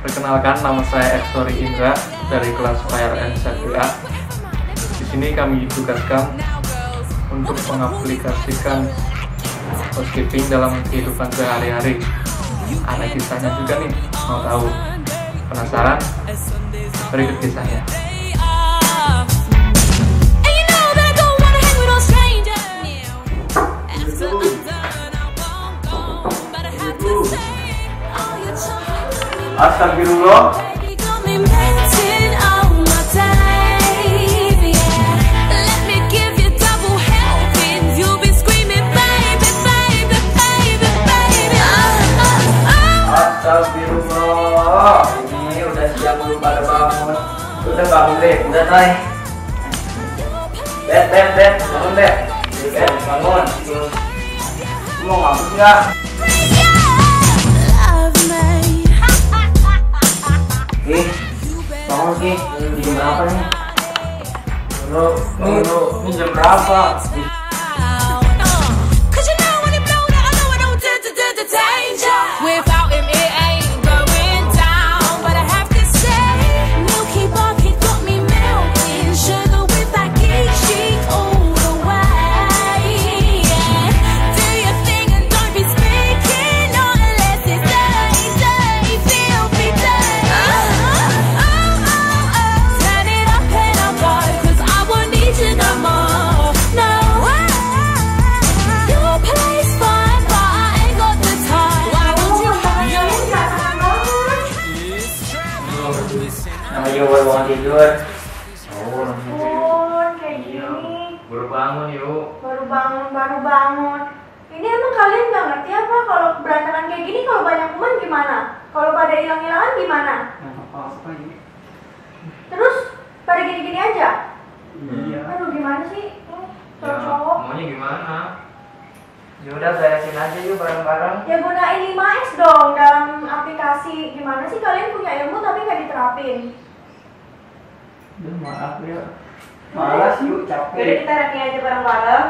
Perkenalkan, nama saya Eksori Indra dari kelas Fire and Safety A. Di sini kami ditugaskan untuk mengaplikasikan housekeeping dalam kehidupan sehari-hari. Ada kisahnya juga nih, mau tahu? Penasaran? Berikut kisahnya. Astagfirullah. Astagfirullah. Ini udah siap belum pada bangun? Udah bangun deh, udah tay. Bet, bangun deh. Bet, bangun. Mau ngabuk nggak? Bangun Ki, di jam berapa nih? Ini jam berapa? Ayo, bangun tidur. Kayak gini. Baru bangun yuk. Baru bangun. Ini emang kalian nggak ngerti apa kalau berantakan kayak gini, kalau banyak kuman gimana? Kalau pada hilang-hilangan gimana? Apa ini? Terus pada gini-gini aja? Iya. Aduh, gimana sih? Ya, Cowok. maunya gimana? Yaudah beresin aja yuk bareng-bareng. Ya gunain 5S dong dalam aplikasi. Gimana sih kalian punya ilmu tapi nggak diterapin? Duh, maaf ya. Malas yuk, capek. Jadi kita rapi aja bareng-bareng.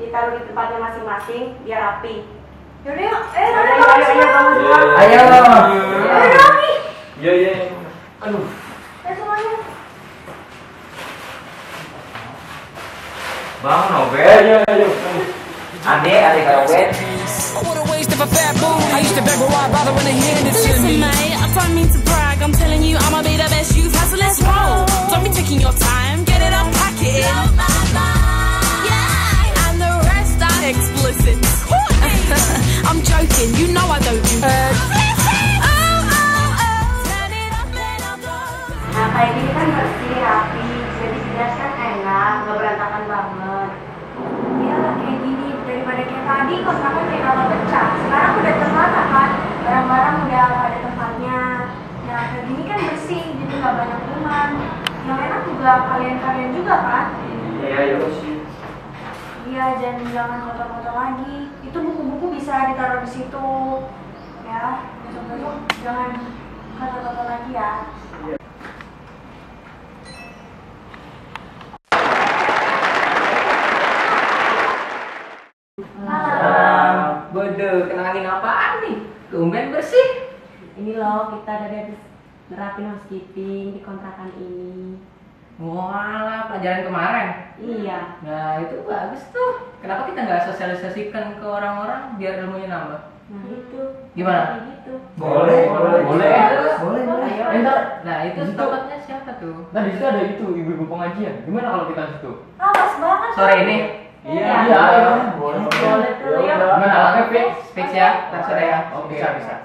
Ditaruh di tempatnya masing-masing biar rapi. Yaudah yuk, Ayo. Iya. Aduh. Semuanya. Bangun Obed. Ayo. Adek Obed. Listen, mate, I don't mean to brag. I'm telling you, I'ma be the best you've had, so let's roll. Don't be taking your time, get it up, pack it in. Yeah, and the rest are explicit. I'm joking, you know I don't do that. Nah, kayak gini kan bersih, rapi, jadi jelas kan enak, nggak berantakan banget. Ya kayak gini, daripada kayak tadi kontrakan kayak kalau pecah. Sekarang udah tertata kan, barang-barang udah ada tempatnya. Ya kayak gini kan bersih, jadi nggak banyak kuman. Yang enak juga kalian juga kan? Iya, yuk sih. Iya, jangan kotor-kotor lagi. Itu buku-buku bisa ditaruh di situ. Ya, besok-besok jangan kotor-kotor lagi ya. Bodoh, kenalin apaan nih? Tumben bersih. Ini loh, kita dari habis nerapin housekeeping di kontrakan ini. Walah, pelajaran kemarin. Iya. Nah, itu bagus tuh. Kenapa kita nggak sosialisasikan ke orang-orang biar ilmunya nambah? Nah itu. Gimana? Kayak gitu. Boleh. Ayo. Nah, itu tempatnya siapa tuh? Nah, di situ ada itu ibu-ibu pengajian. Gimana kalau kita di situ? Ah, pas banget. Sore ini. Iya. Boleh. Gimana alatnya fix ya? Terserah ya. Oke. Bisa.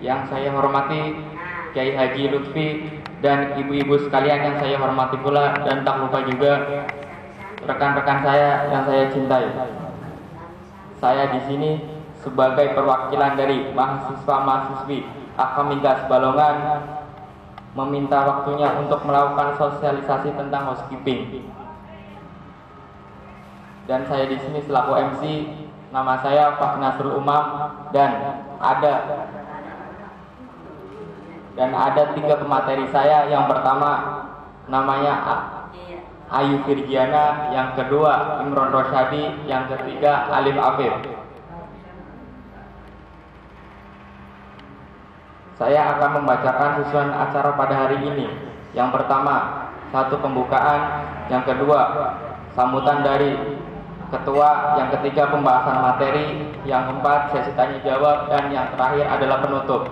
Yang saya hormati Kiai Haji Lutfi dan ibu-ibu sekalian yang saya hormati pula, dan tak lupa juga rekan-rekan saya yang saya cintai. Saya di sini sebagai perwakilan dari mahasiswa-mahasiswi Akamigas Balongan meminta waktunya untuk melakukan sosialisasi tentang housekeeping. Dan saya di sini selaku MC, nama saya Pak Nasrul Umam, dan ada 3 pemateri saya. Yang pertama namanya Ayu Firgiana, yang kedua Imron Rosyadi, yang ketiga Alif Afif. Saya akan membacakan susunan acara pada hari ini. Yang pertama, 1 pembukaan, yang kedua sambutan dari ketua, yang ketiga pembahasan materi, yang keempat sesi tanya jawab, dan yang terakhir adalah penutup.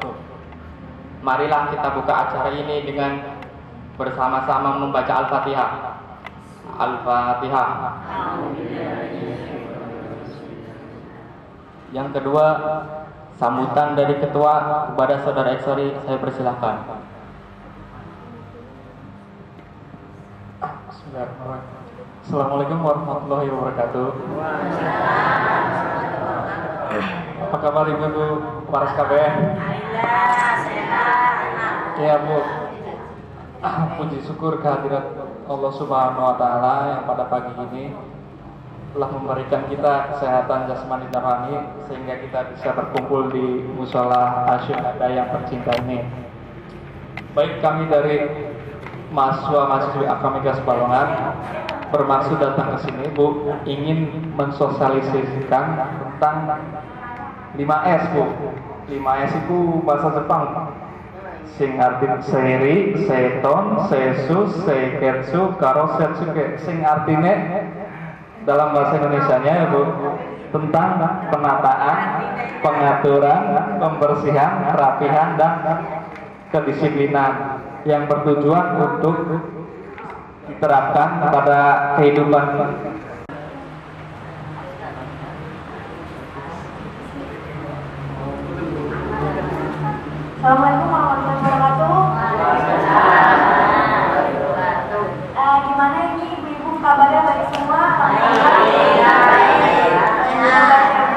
Marilah kita buka acara ini dengan bersama-sama membaca Al-Fatihah. Al-Fatihah. Yang kedua, sambutan dari ketua kepada saudara Eksori, saya persilahkan. Assalamualaikum warahmatullahi wabarakatuh. Apa kabar ibu-ibu waras kabeh? Ya Bu, puji syukur kehadirat Allah Subhanahu wa Ta'ala yang pada pagi ini telah memberikan kita kesehatan jasmani dan rohani sehingga kita bisa berkumpul di musola Asyhada yang tercinta ini. Baik, kami dari mahasiswa-mahasiswi Akamigas Balongan bermaksud datang ke sini, Bu, ingin mensosialisasikan tentang 5S, Bu. 5S itu bahasa Jepang. Sing artinya seri, seton, sesus, seiketsu, karo setsuke. Sing artinya dalam bahasa Indonesianya ya Bu, tentang penataan, pengaturan, pembersihan, kerapihan, dan kedisiplinan yang bertujuan untuk diterapkan pada kehidupan. Assalamualaikum warahmatullahi wabarakatuh. Gimana ini ibu-ibu kabarnya baik semua?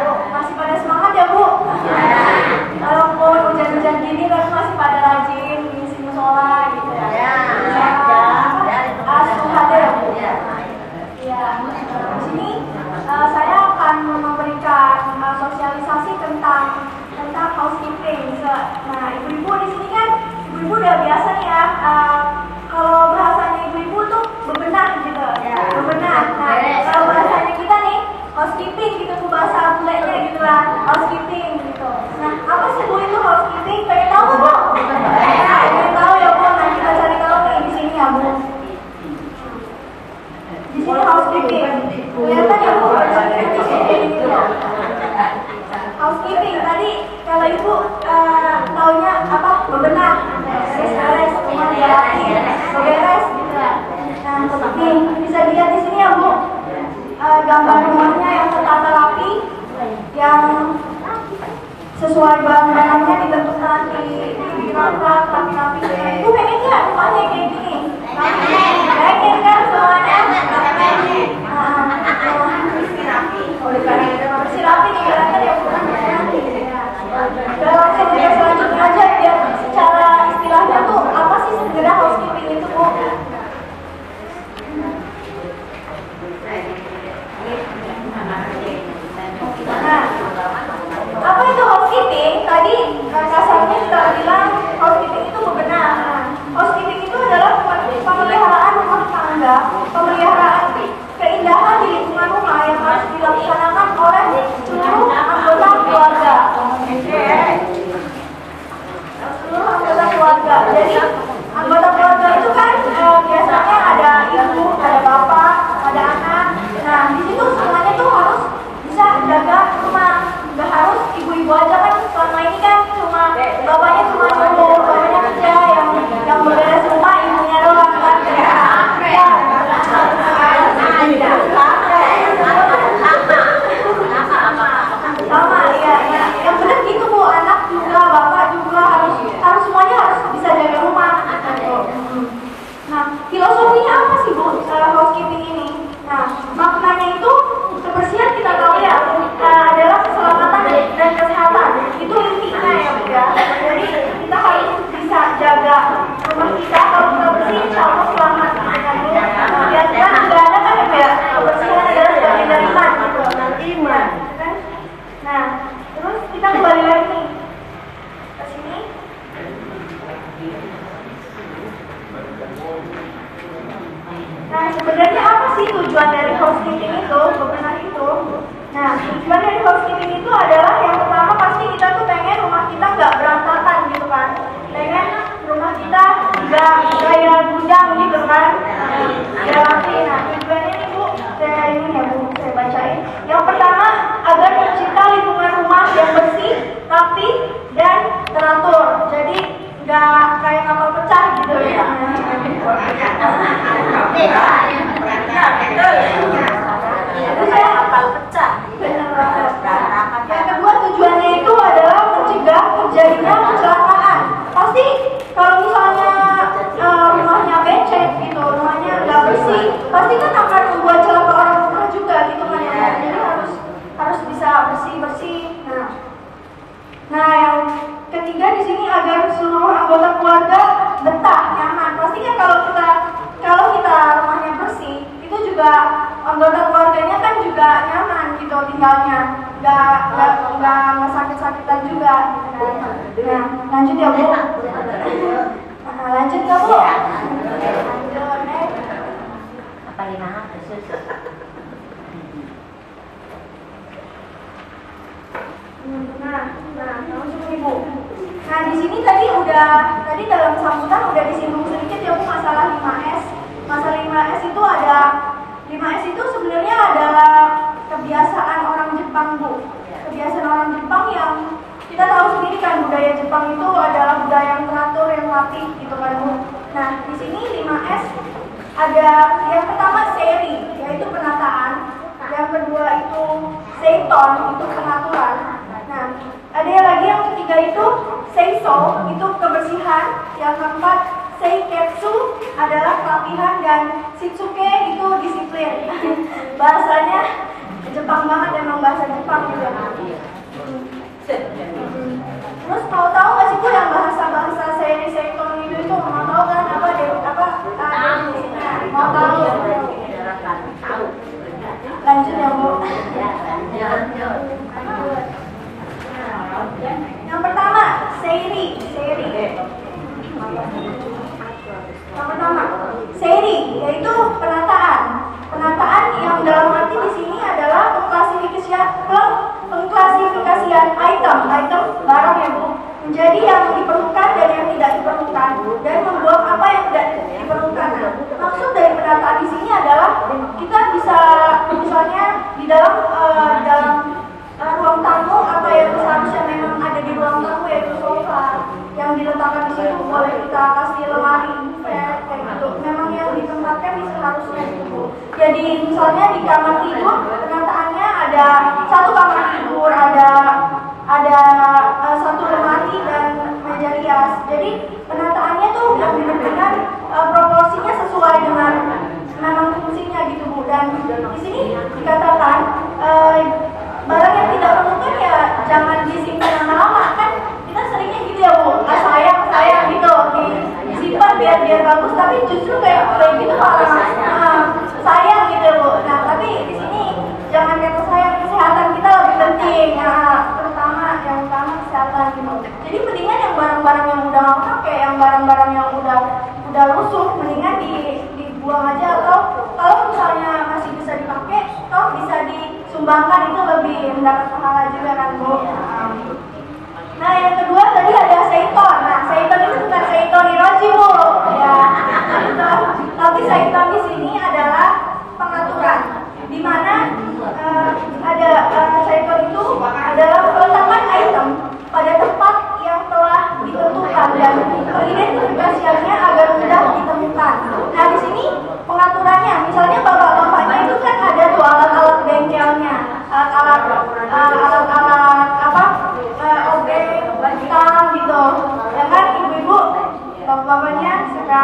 Bu, masih pada semangat ya Bu? Walaupun hujan-hujan gini tapi masih pada rajin ngisi musola gitu ya? Asyhada ya Bu? Iya. Di sini saya akan memberikan sosialisasi tentang housekeeping. Nah, ibu-ibu di sini kan, ibu-ibu udah biasa nih ya. Kalau bahasanya ibu-ibu tuh bebenah gitu, bebenah. Nah, kalau bahasanya kita nih housekeeping gitu, tuh bahasa bulenya gitu lah, housekeeping gitu. Nah, apa sih Bu itu housekeeping? Pengen tahu Bu? Pengen tahu ya Bu? Nah, kita cari tahu nih di sini ya Bu. Di sini housekeeping. Kelihatan ya Bu? Housekeeping tadi kalau ibu taunya apa, bebenah, beres, rumah rapi, beres gitu. Nah, seperti bisa dilihat di sini ya Bu, gambar rumahnya yang tertata rapi, yang sesuai bahan-bahannya dibentuk rapi, rapi. Ibu pengen nggak rumahnya kayak gini? Pengen kan semuanya? Bersih rapi dikatakan ya Bu. Langsung kita selanjutnya aja biar secara istilahnya tuh apa sih sebenarnya housekeeping itu Bu? Nah, apa itu housekeeping? Tadi kasarnya kita bilang housekeeping itu bebenah. Housekeeping itu adalah ketiga di sini agar seluruh anggota keluarga betah, nyaman. Pasti kan kalau kita rumahnya bersih, itu juga anggota keluarganya kan juga nyaman gitu tinggalnya, nggak sakit-sakitan juga. Nah, lanjut ya Bu. Lanjut ya Bu. Apa lima susu? Langsung Ibu. Nah, di sini tadi dalam sambutan udah disinggung sedikit ya Bu masalah 5S. Masalah 5S itu ada 5S itu sebenarnya adalah kebiasaan orang Jepang Bu. Kebiasaan orang Jepang yang kita tahu sendiri kan budaya Jepang itu adalah budaya yang teratur, yang rapih gitu kan Bu. Nah, di sini 5S ada yang pertama seiri, yaitu penataan. Yang kedua itu seiton, itu pengaturan. Nah, ada lagi yang ketiga itu seiso, itu kebersihan. Yang keempat seiketsu adalah kerapihan, dan shitsuke itu disiplin. Bahasanya Jepang banget, emang bahasa Jepang juga. Terus mau tahu nggak sih Bu yang bahasa seiri, seiton itu mau tahu kan apa deh apa? Mau tahu? Lanjut ya Bu. Yang pertama seiri. Yang pertama seiri yaitu penataan. Penataan yang dalam arti di sini adalah pengklasifikasian item barang ya Bu, menjadi yang diperlukan dan yang tidak diperlukan, dan membuang apa yang tidak diperlukan. Nah, maksud dari penataan di sini adalah kita bisa misalnya di dalam ruang tamu, apa yang seharusnya memang ada di ruang tamu yaitu sofa yang diletakkan di situ, boleh kita kasih lemari kayak gitu. Memang yang ditempatkan di seharusnya itu. Jadi misalnya di kamar tidur penataannya ada satu kamar tidur, ada satu lemari dan meja rias. Jadi penataannya tuh yang benar-benar proporsinya sesuai dengan memang fungsinya gitu Bu. Dan di sini dikatakan barang yang tidak perlukan ya jangan disimpan lama-lama, kan kita seringnya gitu ya Bu, sayang gitu disimpan biar bagus, tapi justru kayak gitu malah sayang gitu Bu. Nah, tapi di sini jangan kata sayang, kesehatan kita lebih penting ya, terutama yang utama kesehatan gitu. Jadi mendingan yang barang-barang yang udah nggak pakai, yang barang-barang yang udah rusuh mendingan dibuang aja, atau kalau misalnya masih bisa dipakai atau bisa disumbangkan, itu lebih mendapat pahala juga kan Bu. Nah, yang kedua tadi ada seiton. Nah, seiton itu bukan seiton hiroji Bu ya, tapi seiton di sini adalah pengaturan, di mana ada seiton itu adalah peletakan item pada tempat yang telah ditentukan dan pengidentifikasiannya agar mudah ditemukan. Nah, di sini pengaturannya, misalnya bapak-bapaknya itu kan ada tuh alat-alat bengkelnya, alat-alat obeng, tang gitu. Ya kan ibu-ibu, bapak-bapaknya suka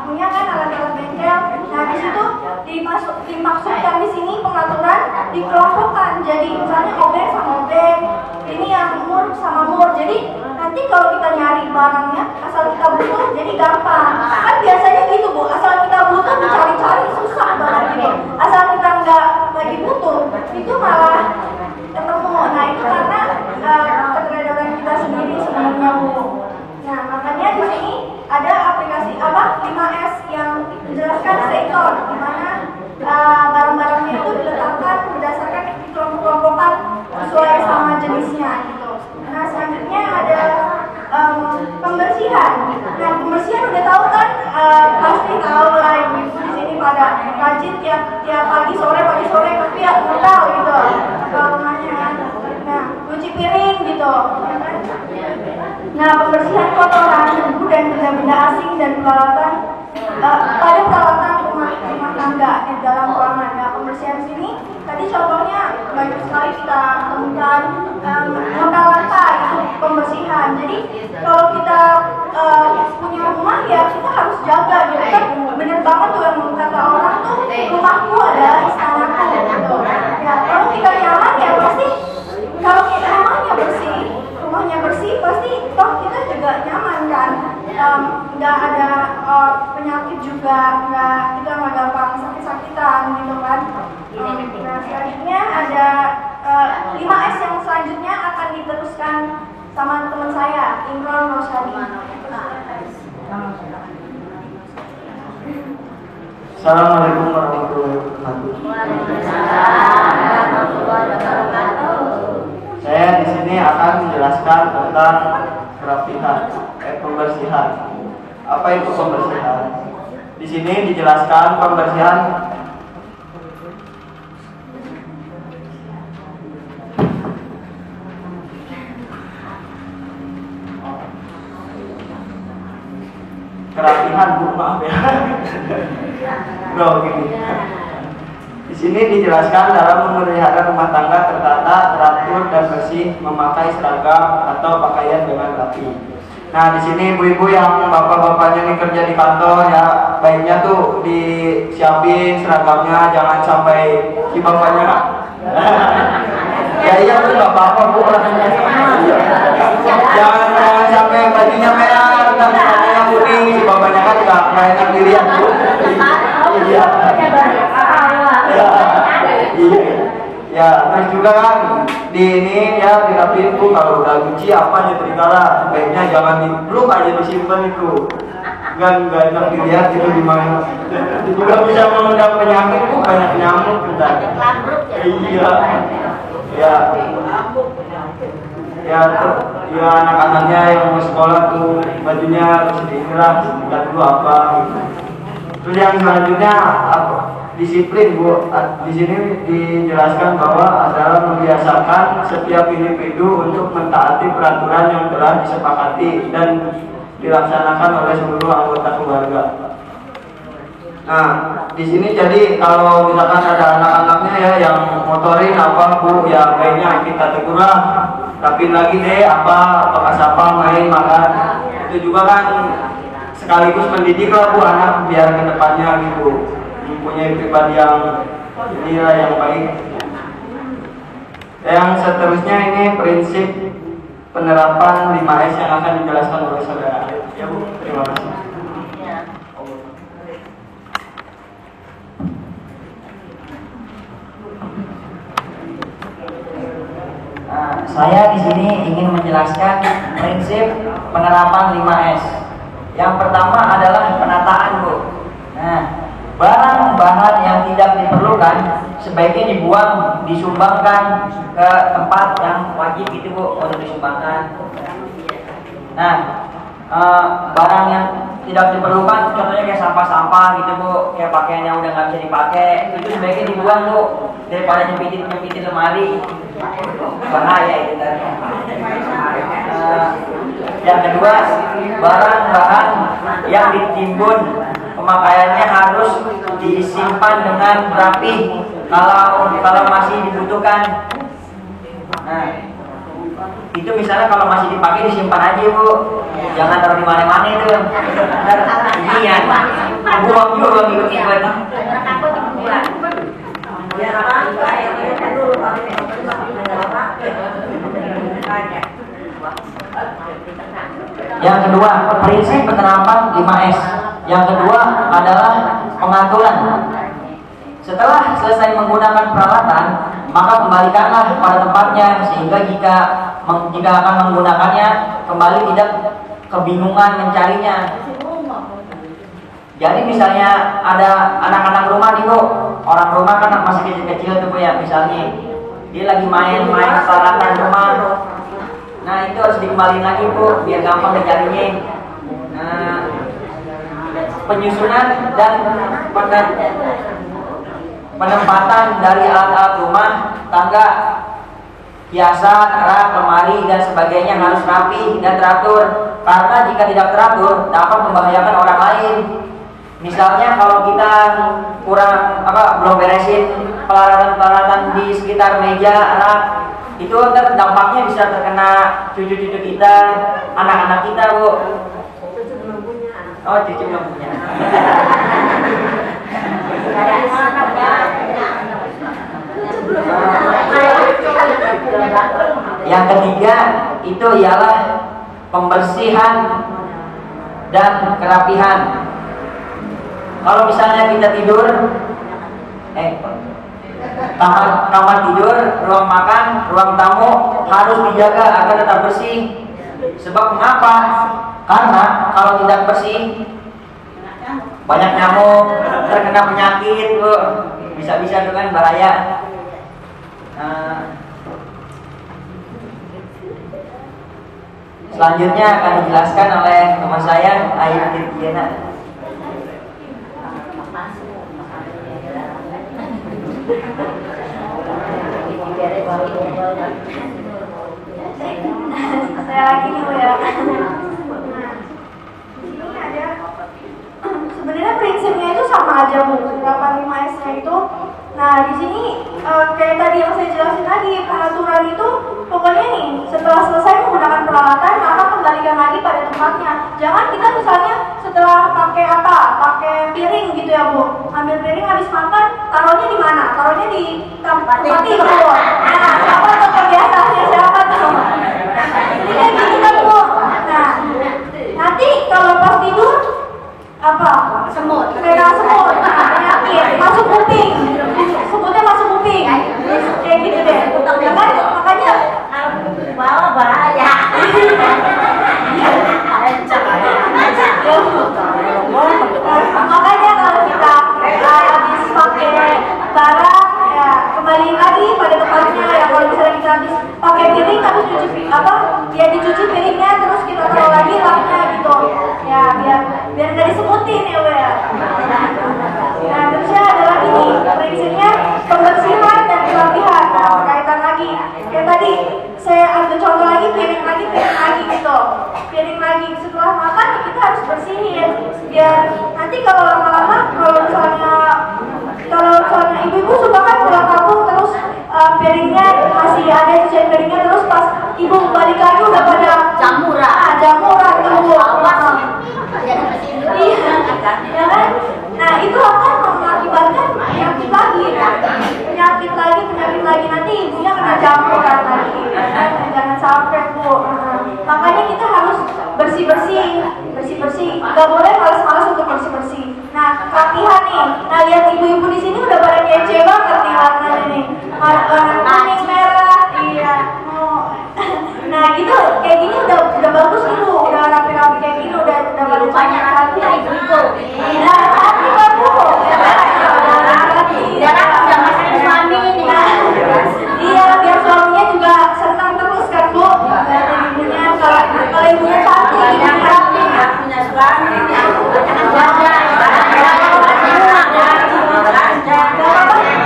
punya kan alat-alat bengkel. Nah, di situ dimaksudkan di sini pengaturan dikelompokkan. Jadi misalnya obeng sama obeng, ini yang mur sama mur. Jadi nanti kalau kita nyari barangnya, asal kita butuh, jadi gampang. Kan biasanya gitu Bu, asal kita butuh mencari-cari susah banget gitu. Asal kita nggak lagi butuh, itu malah ketemu. Nah, itu karena keteradaan kita sendiri sebenarnya Bu. Nah, makanya di sini ada aplikasi 5S yang menjelaskan seiton, di mana barang-barangnya itu diletakkan berdasarkan kelompok-kelompokan sesuai sama jenisnya gitu. Nah, selanjutnya ada pembersihan. Nah, pembersihan udah tahu kan, pasti tahu lah ibu di sini pada rajin tiap pagi sore tapi ya nggak tahu gitu kalau rumahnya. Nah, cuci piring gitu. Nah, pembersihan kotoran, debu dan benda-benda asing dan peralatan pada peralatan rumah tangga di dalam ruangan. Nah, pembersihan sini tadi contohnya banyak sekali kita temukan lata-lata itu pembersihan. Jadi kalau kita punya rumah ya kita harus jaga gitu kan. Bener banget tuh yang kata orang tuh, rumahku adalah istanaku gitu. Ya, kalau kita nyaman ya pasti, kalau kita rumahnya bersih pasti toh kita diteruskan sama teman saya, Imron Rosyadi. Assalamualaikum warahmatullahi wabarakatuh. Saya di sini akan menjelaskan tentang kerapihan, pembersihan. Apa itu pembersihan? Di sini dijelaskan pembersihan kerapihan, Bu, maaf ya. Bro, gini. Di sini dijelaskan dalam memelihara rumah tangga tertata, teratur dan bersih, memakai seragam atau pakaian dengan rapi. Nah, di sini ibu-ibu yang bapak-bapaknya ini kerja di kantor ya, baiknya tuh disiapin seragamnya, jangan sampai si bapaknya. Ya iya tuh nggak apa-apa, Bu. Jangan sampai bajunya merah, bajunya kuning, si bapaknya kan nggak enak dilihat, Bu. Iya. Ya, terus juga kan di ini ya dirapiin, Bu. Kalau udah cuci apa nyetrika, baiknya jangan diblok aja, disimpan itu. Nggak enak dilihat itu di mana. Itu juga bisa mengundang penyakit, Bu, banyak nyamuk kita. Iya. Ya. Ya anak-anaknya yang mau sekolah tuh bajunya harus diingat dulu apa gitu. Terus yang selanjutnya apa? Disiplin, Bu. Di sini dijelaskan bahwa adalah membiasakan setiap individu untuk mentaati peraturan yang telah disepakati dan dilaksanakan oleh seluruh anggota keluarga. Nah, di sini jadi kalau misalkan ada anak-anaknya ya yang motorin apa, Bu, ya baiknya kita tegur lah. Tapi lagi deh apa bekas apa main makan. Itu juga kan sekaligus mendidik lah, Bu, anak biar kedepannya gitu mempunyai pribadi yang inilah yang baik. Yang seterusnya ini prinsip penerapan 5S yang akan dijelaskan oleh saudara. Ya, Bu, terima kasih. Saya di sini ingin menjelaskan prinsip penerapan 5S. Yang pertama adalah penataan, Bu. Nah, barang-barang yang tidak diperlukan sebaiknya dibuang, disumbangkan ke tempat yang wajib itu, Bu, untuk disumbangkan. Nah, barang yang tidak diperlukan, contohnya kayak sampah-sampah gitu, Bu, kayak pakaian yang udah nggak bisa dipakai, itu sebaiknya dibuang, Bu, daripada nyempitin lemari. Bahaya itu kan. Yang kedua, barang-barang yang ditimbun pemakaiannya harus disimpan dengan rapi kalau masih dibutuhkan. Nah, itu misalnya kalau masih dipakai disimpan aja, Bu, jangan taruh di mana-mana itu. Ntar ini ya, buang ikut-ikut. Yang kedua, prinsip penerapan 5S. Yang kedua adalah pengaturan. Setelah selesai menggunakan peralatan, maka kembalikanlah pada tempatnya sehingga jika akan menggunakannya kembali tidak kebingungan mencarinya. Jadi misalnya ada anak-anak rumah nih, Bu, orang rumah kan masih kecil-kecil tuh, Bu, ya, misalnya dia lagi main peralatan rumah. Nah, itu harus dikembaliin lagi, Bu, biar gampang dicarinya. Nah, penyusunan dan penempatan dari alat-alat rumah tangga, hiasan, rak, lemari dan sebagainya harus rapi dan teratur, karena jika tidak teratur dapat membahayakan orang lain. Misalnya kalau kita belum beresin peralatan di sekitar meja, rak, itu dampaknya bisa terkena cucu-cucu kita, anak-anak kita, Bu. Oh, cucu belum punya. Yang ketiga itu ialah pembersihan dan kerapihan. Kalau misalnya kita tidur, kamar tidur, ruang makan ruang tamu harus dijaga agar tetap bersih. Sebab mengapa? Karena kalau tidak bersih banyak nyamuk, terkena penyakit, Bu. Bisa-bisa itu kan bahaya. Selanjutnya akan dijelaskan oleh teman saya, Ayu Tirtiana. Saya lagi nih Bu ya. Ini ada sebenarnya prinsipnya itu sama aja Bu, 85S-nya itu. Nah di sini kayak tadi yang saya jelasin tadi, pengaturan itu pokoknya nih setelah selesai menggunakan peralatan maka kembalikan lagi pada tempatnya. Jangan kita misalnya setelah pakai piring gitu ya Bu, ambil piring habis makan taruhnya di mana? Taruhnya di tempat tidur. Nah siapa tuh kebiasaannya siapa tuh? Ini kayak gitu kan Bu. Nah nanti kalau pas tidur apa? Semut. Kena semut. Penyakit masuk kuping. Semutnya masuk kuping. Kayak gitu deh. Jangan makanya Bawa bahaya. Makanya kalau kita habis pakai barang ya kembali lagi pada tempatnya ya. Kalau misalnya kita habis pakai piring harus cuci dicuci piringnya terus kita taruh lagi lapnya gitu ya biar nggak disebutin ya Bu ya. Nah terusnya ada lagi nih prinsipnya pembersihan dan perapihan. Nah berkaitan lagi kayak tadi saya ambil contoh lagi piring lagi gitu. Piring lagi setelah makan kita harus bersihin biar nanti kalau lama-lama kalau misalnya ibu-ibu suka kan pulang kampung terus piringnya masih ada cucian piringnya terus pas ibu balik lagi udah pada jamuran tuh. Iya kan? Nah itu akan mengakibatkan penyakit lagi nanti ibunya kena jamuran lagi. Jangan sampai Bu. Makanya kita harus bersih. Gak boleh malas-malas untuk bersih. Nah kerapihan nih. Nah lihat ibu-ibu di sini udah pada kece banget nih warnanya nih. Warna kuning merah. Iya. Nah gitu kayak gini udah bagus ibu. Udah rapi-rapi kayak gini udah pada banyak rapi ibu. Iya rapi kan Bu. Iya biar suaminya juga senang terus kan Bu. Ibunya kalau ibunya cantik ibunya rapi.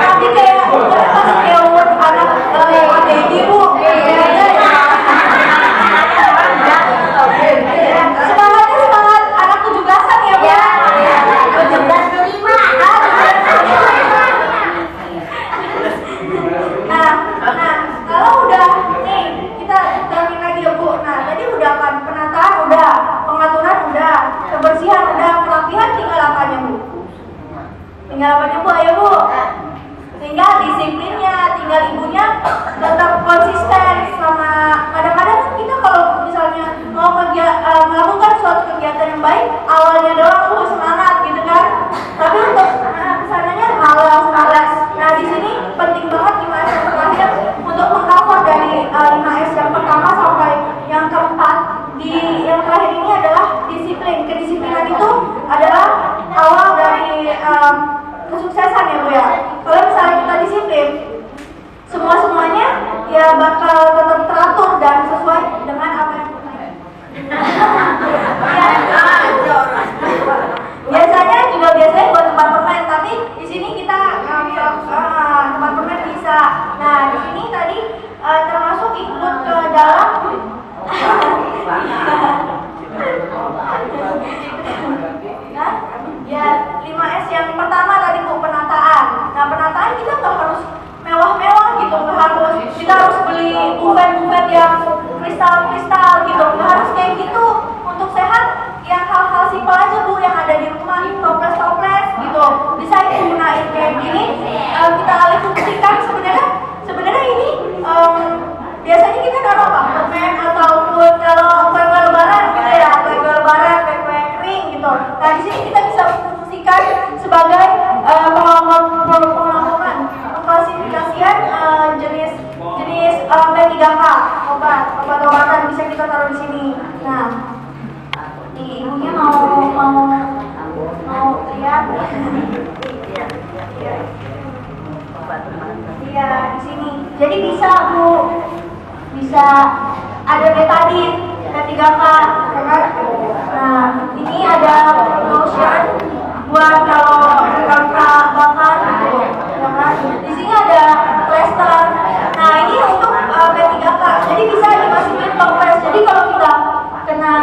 Nanti kayak pas kayak anak baby Bu. Semangat anak 17-an ya Bu. 17-5. Nah kalau udah nih kita bilangin lagi ya Bu. Nah tadi udah kan penataan udah, pengaturan udah, kebersihan udah, perapihan tinggal apanya Bu? Ayo Bu. Tinggal disiplinnya, tinggal ibunya tetap konsisten sama. Kadang-kadang kan kita kalau misalnya mau melakukan suatu kegiatan yang baik awalnya doang Bu semangat gitu kan, tapi untuk kesananya malas. Nah di sini penting banget 5S yang terakhir untuk mengcover dari 5S yang pertama sampai yang keempat. Yang terakhir ini adalah disiplin. Kedisiplinan itu adalah awal dari kesuksesan ya Bu ya. Kalau misalnya kita disiplin, semuanya ya bakal tetap teratur dan sesuai dengan apa yang biasanya buat tempat permen, tapi di sini kita tempat permen bisa. Nah di sini tadi termasuk ikut ke dalam ya 5S yang pertama tadi Bu, penataan. Nah penataan kita nggak harus mewah-mewah gitu, nggak harus kita harus beli buffet yang kristal gitu, nggak harus kayak gitu. Untuk sehat yang hal-hal simpel aja Bu yang ada di rumah, toples gitu bisa digunain kayak gini. Kita alih fungsikan sebenarnya ini biasanya kita naruh apa? Permen ataupun kalau kue lebaran gitu ya, kue kering gitu. Nah di sini kita bisa fungsikan sebagai pengelompokan, mengklasifikasikan jenis obat-obatan bisa kita taruh di sini. Nah, nih ibunya mau lihat. Iya, di sini. Jadi bisa Bu, bisa ada betadin, P3K, ya kan? Nah, ini ada lotion buat kalau luka bakar, ya kan? Di sini ada plester. Nah, ini untuk P3K. Jadi bisa dimasukin toples. Jadi kalau kita kena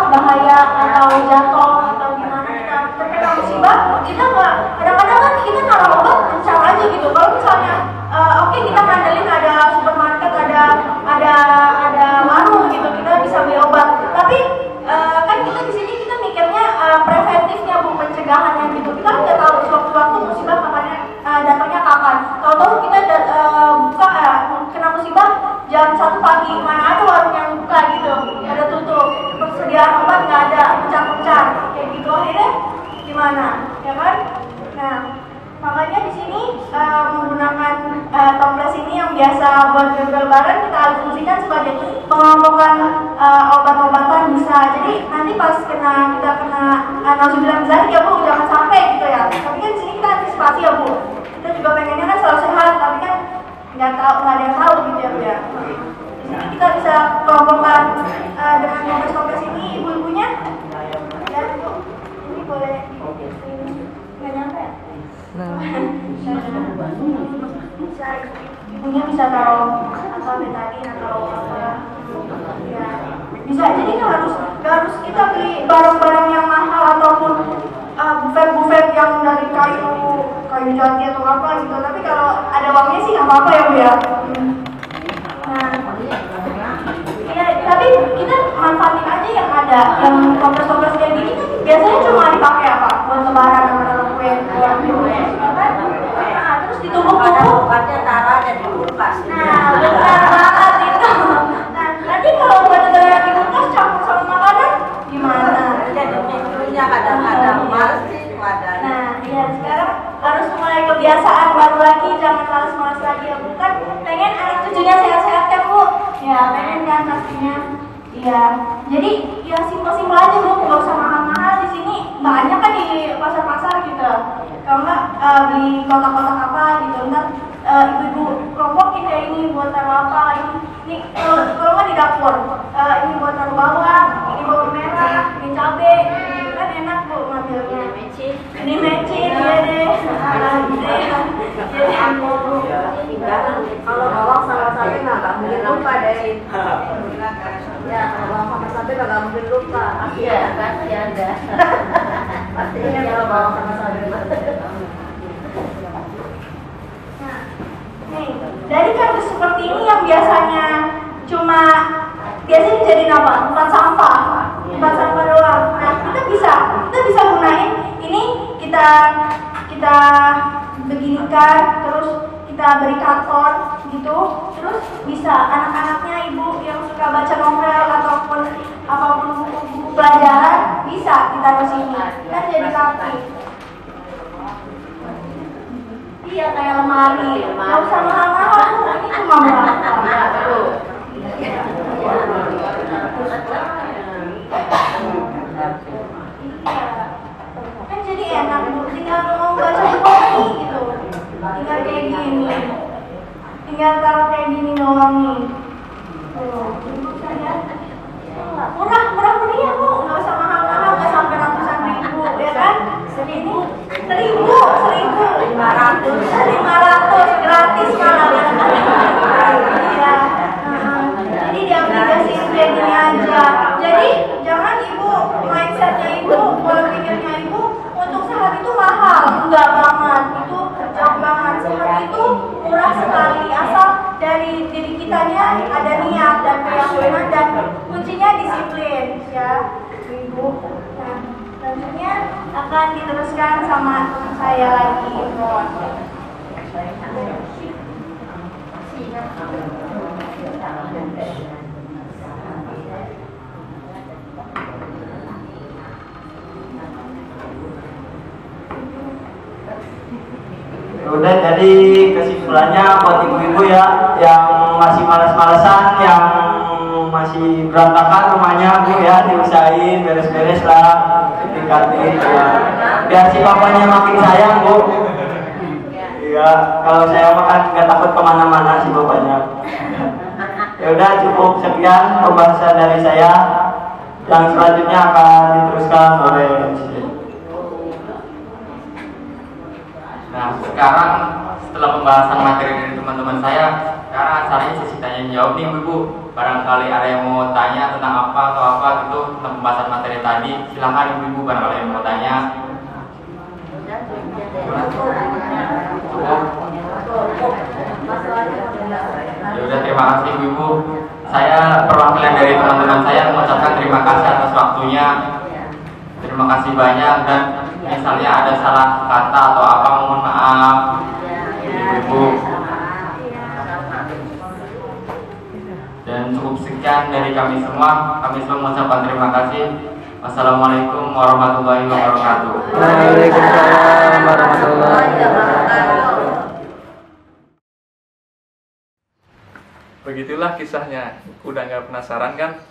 bahaya atau jatuh atau gimana kita terkena musibah, kita nggak, kadang-kadang kan kita naruh obat kencang aja gitu. Kalau misalnya oke, kita ngandelin ada supermarket, ada warung gitu, kita bisa beli obat. Tapi kan kita di sini kita mikirnya preventifnya Bu, pencegahannya gitu. Kita nggak tahu sewaktu-waktu musibah datangnya kapan. Tahu-tahu kita buka kena musibah jam 1 pagi, mana ada warung yang buka gitu, ada tutup, persediaan obat nggak ada, pecah-pecah kayak gitu, akhirnya gimana, ya kan? Nah, makanya di sini menggunakan toples ini yang biasa buat gel-gel kita alih fungsikan sebagai pengelompokan obat-obatan bisa. Jadi nanti pas kita kena nauzubillah zalik ya Bu, jangan sampai gitu ya. Tapi kan di sini kita antisipasi ya Bu. Kita juga pengennya kan selalu sehat, tapi kan nggak ada yang tahu gitu ya Bu ya. Di sini kita bisa kelompokkan dengan toples ini ibu-ibunya. Dan ini boleh nggak nyampe ya? Bisa, ibunya bisa taruh betadin atau apa ya, bisa. Jadi nggak harus kita beli barang-barang yang mahal ataupun buffet yang dari kayu jati atau apa gitu. Tapi kalau ada uangnya sih nggak apa-apa ya Bu ya. Nah, ya, tapi kita manfaatin aja yang ada, yang toples-toples kayak gini kan biasanya cuma dipakai apa? Buat lebaran atau kue, buat nah, terus ditumpuk-tumpuk. Obatnya taruh aja di kulkas. Nah, benar banget itu. Nah, nanti kalau obatnya di kulkas campur sama makanan, gimana? Jadi minggunya kadang-kadang males sih wadah. Nah, ya sekarang harus mulai kebiasaan baru lagi, jangan malas-malas lagi ya Bu. Kan pengen anak cucunya sehat-sehat kan Bu? Ya, pengen kan pastinya. Iya, jadi ya simpel-simpel aja Bu, nggak usah mahal-mahal. Di sini banyak kan di pasar-pasar gitu. Kalau nggak beli kotak-kotak apa gitu, ntar ibu-ibu kelompokin kayak ini buat taruh apa, ini kalau nggak di dapur, ini buat taruh bawang, ini bawang merah, ini cabe, gitu kan enak Bu ngambilnya. Ini mecin, ya deh. Jadi Kalau bawang sama cabai nggak mungkin lupa deh. Ya, kalau bawang sama cabai nggak mungkin lupa. Pasti ada kan? Ya ada. Pasti ya kalau bawang sama cabai. Nah, nih dari kardus seperti ini yang biasanya dijadiin apa? Tempat sampah doang. Nah, kita bisa gunain ini, kita beginikan, terus kita beri karton gitu, terus bisa anak-anaknya ibu yang suka baca novel ataupun apapun buku pelajaran bisa ditaruh sini, kan jadi rapi. Iya, kayak lemari, nggak usah mahal-mahal, ini cuma berapa? Kan jadi enak Bu, tinggal mau baca buku gitu, tinggal kayak gini, tinggal taruh kayak gini doang nih. Murah meriah Bu, nggak usah mahal-mahal, nggak sampai ratusan ribu, ya kan? Seribu, 500 gratis malah. Iya. Jadi diaplikasiin kayak gini aja. Jadi jangan ibu mindsetnya ibu, pola pikirnya ibu untuk sehat itu mahal, enggak banget, itu jauh banget. Sehat itu murah sekali, asal dari diri kitanya ada niat dan keyakinan dan kuncinya disiplin ya ibu. Nah, selanjutnya akan diteruskan sama saya lagi. Udah, jadi kesimpulannya buat ibu-ibu ya yang masih malas-malasan, yang masih berantakan rumahnya Bu ya, diusahain beres-beres lah, diganti ya. Biar si papanya makin sayang Bu. Iya, kalau saya makan nggak takut kemana-mana si bapaknya. Ya udah, cukup sekian pembahasan dari saya. Yang selanjutnya akan diteruskan oleh MC. Nah, sekarang setelah pembahasan materi dari teman-teman saya, sekarang acaranya sesi tanya jawab nih Ibu. Barangkali ada yang mau tanya tentang apa atau apa gitu tentang pembahasan materi tadi, silahkan Ibu barangkali yang mau tanya. Ya udah, terima kasih Ibu. Saya perwakilan dari teman-teman saya mengucapkan terima kasih atas waktunya. Terima kasih banyak, dan misalnya ada salah kata atau apa mohon maaf Ibu. Dan cukup sekian dari kami semua. Kami semua mengucapkan terima kasih. Wassalamualaikum warahmatullahi wabarakatuh. Waalaikumsalam warahmatullahi wabarakatuh. Begitulah kisahnya. Udah nggak penasaran kan?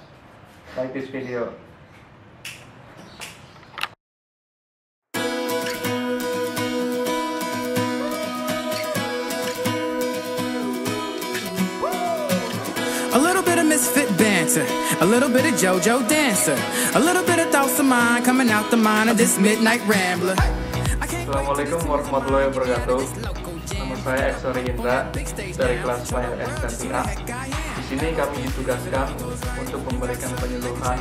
Like this video. A little bit of misfit banter, a little bit of JoJo dancer, a little bit of thoughts of mine coming out the mind of this midnight rambler. Assalamualaikum warahmatullahi wabarakatuh. Nama saya Exori Indra dari kelas Flyer NSFIA. Di sini kami ditugaskan untuk memberikan penyuluhan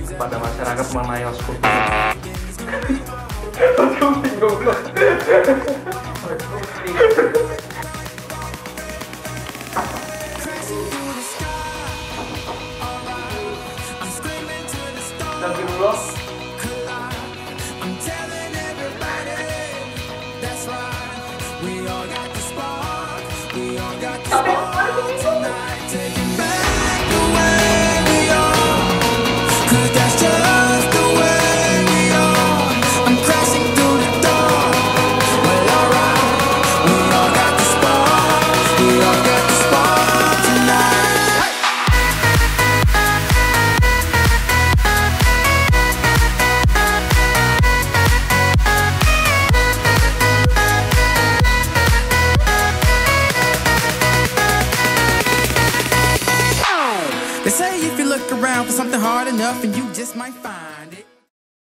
kepada masyarakat mengenai OSKUP. They say if you look around for something hard enough, and you just might find it.